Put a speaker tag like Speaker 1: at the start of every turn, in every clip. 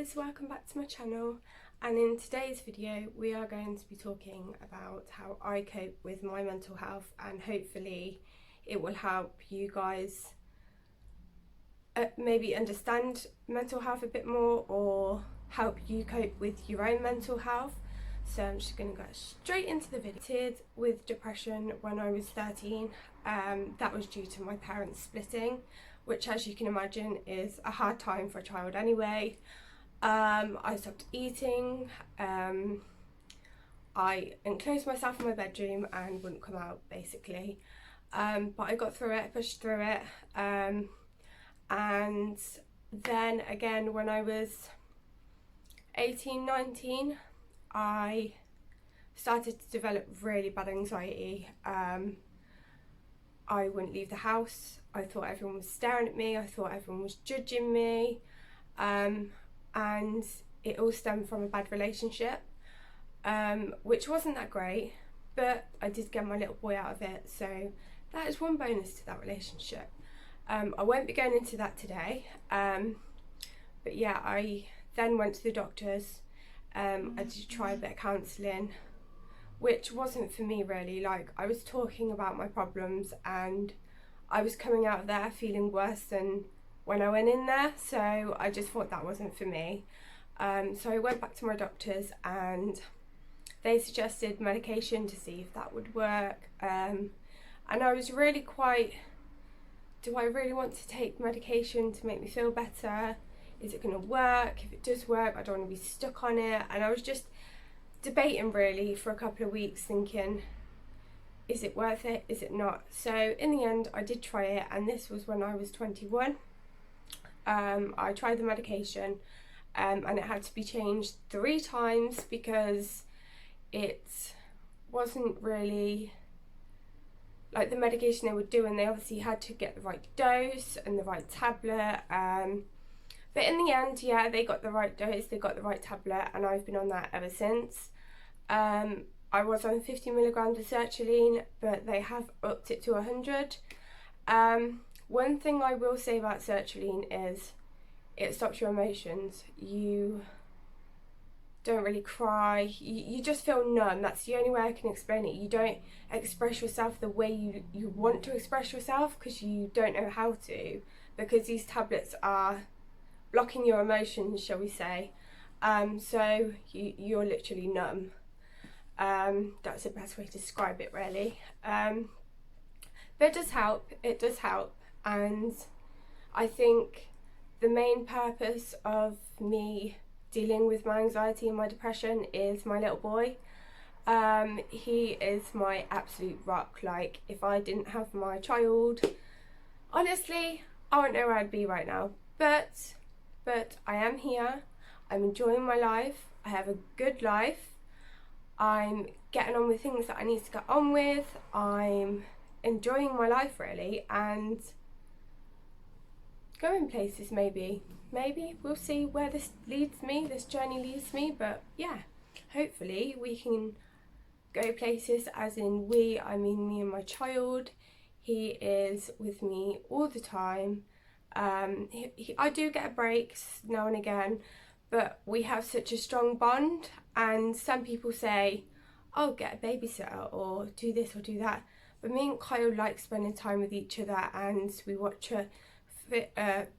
Speaker 1: guys, welcome back to my channel, and in today's video we are going to be talking about how I cope with my mental health, and hopefully it will help you guys maybe understand mental health a bit more or help you cope with your own mental health. So I'm just going to go straight into the video. I started with depression when I was 13. That was due to my parents splitting, which, as you can imagine, is a hard time for a child anyway. I stopped eating. I enclosed myself in my bedroom and wouldn't come out, basically. But I got through it, pushed through it. And then again, when I was 18, 19, I started to develop really bad anxiety. I wouldn't leave the house. I thought everyone was staring at me. I thought everyone was judging me. And it all stemmed from a bad relationship, which wasn't that great, but I did get my little boy out of it. So that is one bonus to that relationship. I won't be going into that today. But yeah, I then went to the doctors. I did try a bit of counselling, which wasn't for me really. Like, I was talking about my problems and I was coming out of there feeling worse than when I went in there, so I just thought that wasn't for me. So I went back to my doctors and they suggested medication to see if that would work. And I was really quite, do I really want to take medication to make me feel better? Is it going to work? If it does work, I don't want to be stuck on it. And I was just debating really for a couple of weeks, thinking, is it worth it? Is it not? So in the end, I did try it, and this was when I was 21. I tried the medication, and it had to be changed 3 times because it wasn't really like the medication they would do, and they obviously had to get the right dose and the right tablet. But in the end, yeah, they got the right dose, they got the right tablet, and I've been on that ever since. I was on 50 milligrams of sertraline, but they have upped it to 100. One thing I will say about sertraline is it stops your emotions. You don't really cry, you just feel numb. That's the only way I can explain it. You don't express yourself the way you want to express yourself because you don't know how to, because these tablets are blocking your emotions, shall we say. So you're literally numb. That's the best way to describe it, really. But it does help, and I think the main purpose of me dealing with my anxiety and my depression is my little boy. He is my absolute rock. Like, if I didn't have my child, honestly, I don't know where I'd be right now. But I am here. I'm enjoying my life. I have a good life. I'm getting on with things that I need to get on with. I'm enjoying my life, really, and going places. Maybe we'll see where this journey leads me. But yeah, hopefully we can go places, as in we, I mean me and my child. He is with me all the time. I do get breaks now and again, but we have such a strong bond. And some people say, oh, get a babysitter or do this or do that, but me and Kyle like spending time with each other, and we watch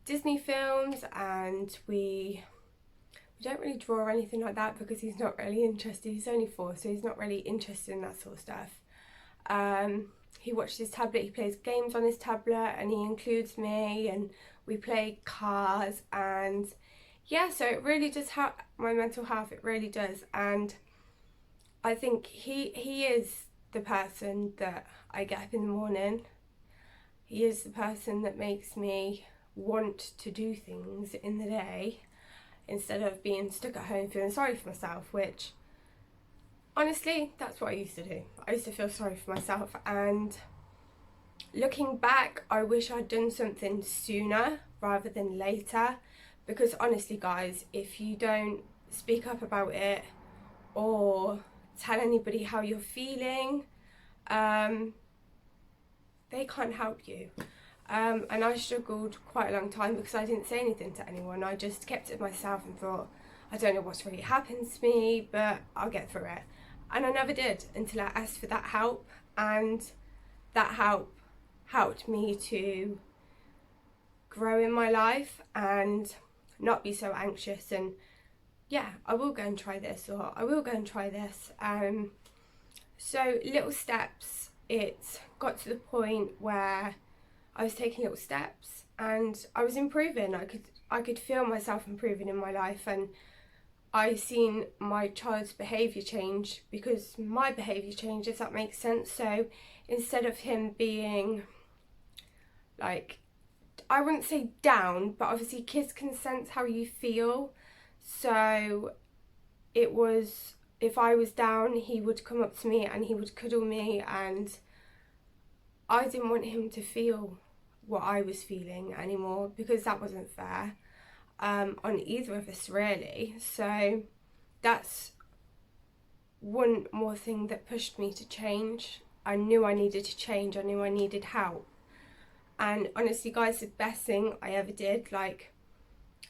Speaker 1: Disney films, and we don't really draw or anything like that because he's not really interested. He's only 4, so he's not really interested in that sort of stuff. He watches his tablet, he plays games on his tablet, and he includes me, and we play cars. And yeah, so it really does help my mental health, it really does. And I think he is the person that I get up in the morning. He is the person that makes me want to do things in the day instead of being stuck at home feeling sorry for myself, which honestly, that's what I used to do. I used to feel sorry for myself, and looking back, I wish I'd done something sooner rather than later, because honestly, guys, if you don't speak up about it or tell anybody how you're feeling, they can't help you. And I struggled quite a long time because I didn't say anything to anyone. I just kept it to myself and thought, I don't know what's really happened to me, but I'll get through it. And I never did until I asked for that help, and that help helped me to grow in my life and not be so anxious and yeah, I will go and try this, or I will go and try this. So little steps, it got to the point where I was taking little steps and I was improving. I could feel myself improving in my life, and I seen my child's behaviour change because my behaviour changed, if that makes sense. So instead of him being like, I wouldn't say down, but obviously kids can sense how you feel. So it was, if I was down, he would come up to me and he would cuddle me, and I didn't want him to feel what I was feeling anymore because that wasn't fair on either of us really. So that's one more thing that pushed me to change. I knew I needed to change, I knew I needed help. And honestly guys, the best thing I ever did, like,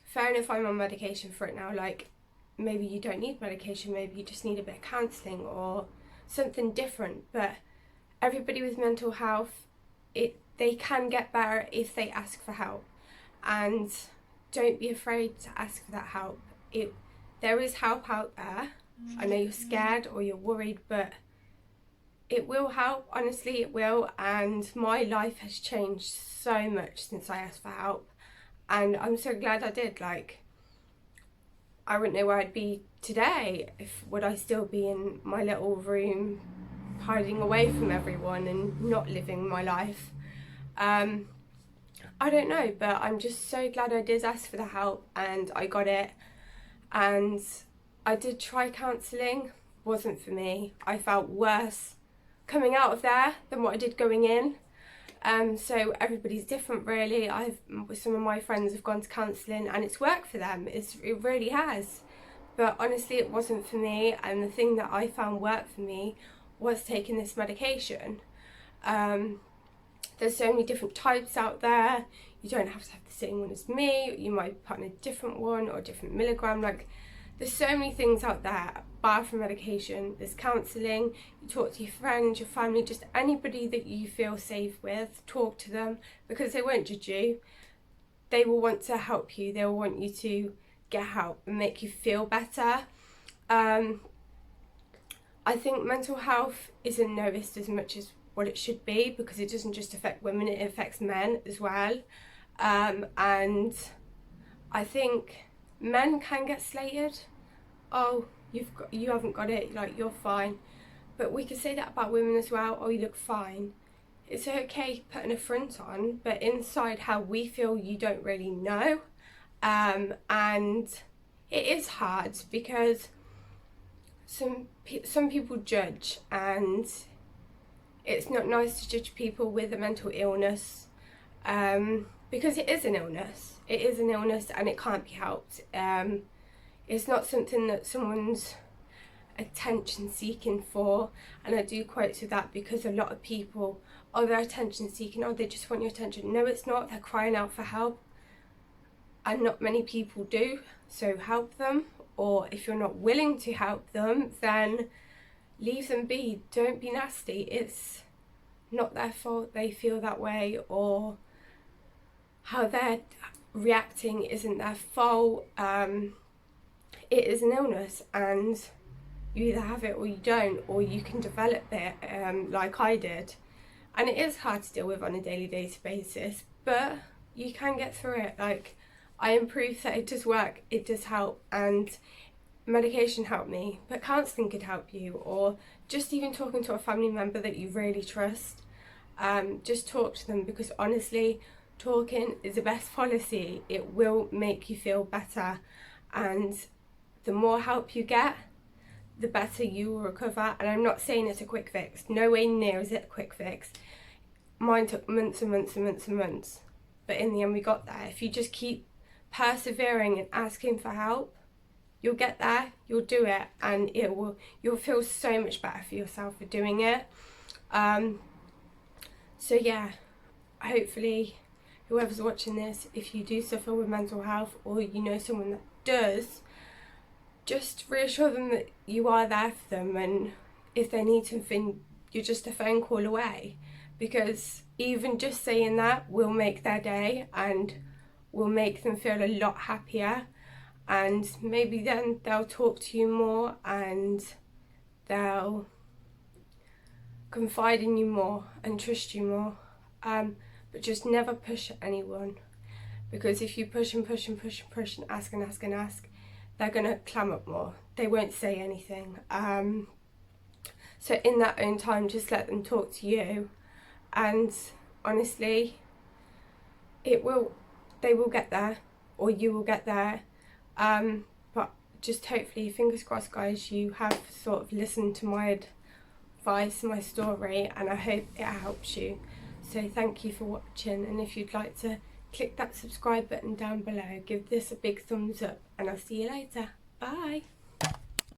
Speaker 1: fair enough I'm on medication for it now, like maybe you don't need medication, maybe you just need a bit of counselling or something different, but everybody with mental health, they can get better if they ask for help, and don't be afraid to ask for that help. There is help out there. I know you're scared or you're worried, but it will help, honestly it will, and my life has changed so much since I asked for help, and I'm so glad I did. Like, I wouldn't know where I'd be today. Would I still be in my little room hiding away from everyone and not living my life? I don't know, but I'm just so glad I did ask for the help and I got it. And I did try counselling, wasn't for me. I felt worse coming out of there than what I did going in. So everybody's different really. Some of my friends have gone to counselling and it's worked for them. It really has. But honestly, it wasn't for me, and the thing that I found worked for me was taking this medication. There's so many different types out there. You don't have to have the same one as me. You might put on a different one or a different milligram. Like, there's so many things out there bar from medication. There's counselling. You talk to your friends, your family, just anybody that you feel safe with. Talk to them because they won't judge you. They will want to help you. They will want you to get help and make you feel better. I think mental health isn't noticed as much as what it should be because it doesn't just affect women, it affects men as well. And I think men can get slated. Oh, you haven't got it, like, you're fine. But we could say that about women as well. Oh, you look fine. It's okay putting a front on, but inside how we feel you don't really know. And it is hard because some people judge, and it's not nice to judge people with a mental illness, because it is an illness. It is an illness and it can't be helped. It's not something that someone's attention seeking for, and I do quote to that because a lot of people, oh, they're attention seeking, oh, they just want your attention. No, it's not. They're crying out for help, and not many people do, so help them. Or if you're not willing to help them, then leave them be. Don't be nasty. It's not their fault they feel that way, or how they're reacting isn't their fault. It is an illness, and you either have it or you don't, or you can develop it, like I did. And it is hard to deal with on a daily basis, but you can get through it. Like, I improved that it does work, it does help, and medication helped me, but counselling could help you, or just even talking to a family member that you really trust. Just talk to them, because honestly, talking is the best policy. It will make you feel better, and the more help you get, the better you will recover. And I'm not saying it's a quick fix, no way near is it a quick fix. Mine took months and months and months and months, but in the end we got there. If you just keep persevering and asking for help, you'll get there, you'll do it, and you'll feel so much better for yourself for doing it. So yeah, hopefully whoever's watching this, if you do suffer with mental health or you know someone that does, just reassure them that you are there for them, and if they need something, you're just a phone call away, because even just saying that will make their day and will make them feel a lot happier, and maybe then they'll talk to you more and they'll confide in you more and trust you more. But just never push anyone, because if you push and push and push and push and ask and ask and ask, they're going to clam up more. They won't say anything. So in that own time, just let them talk to you, and honestly, they will get there, or you will get there. But just hopefully, fingers crossed guys, you have sort of listened to my advice, my story, and I hope it helps you. So thank you for watching, and if you'd like to click that subscribe button down below, give this a big thumbs up, and I'll see you later. Bye.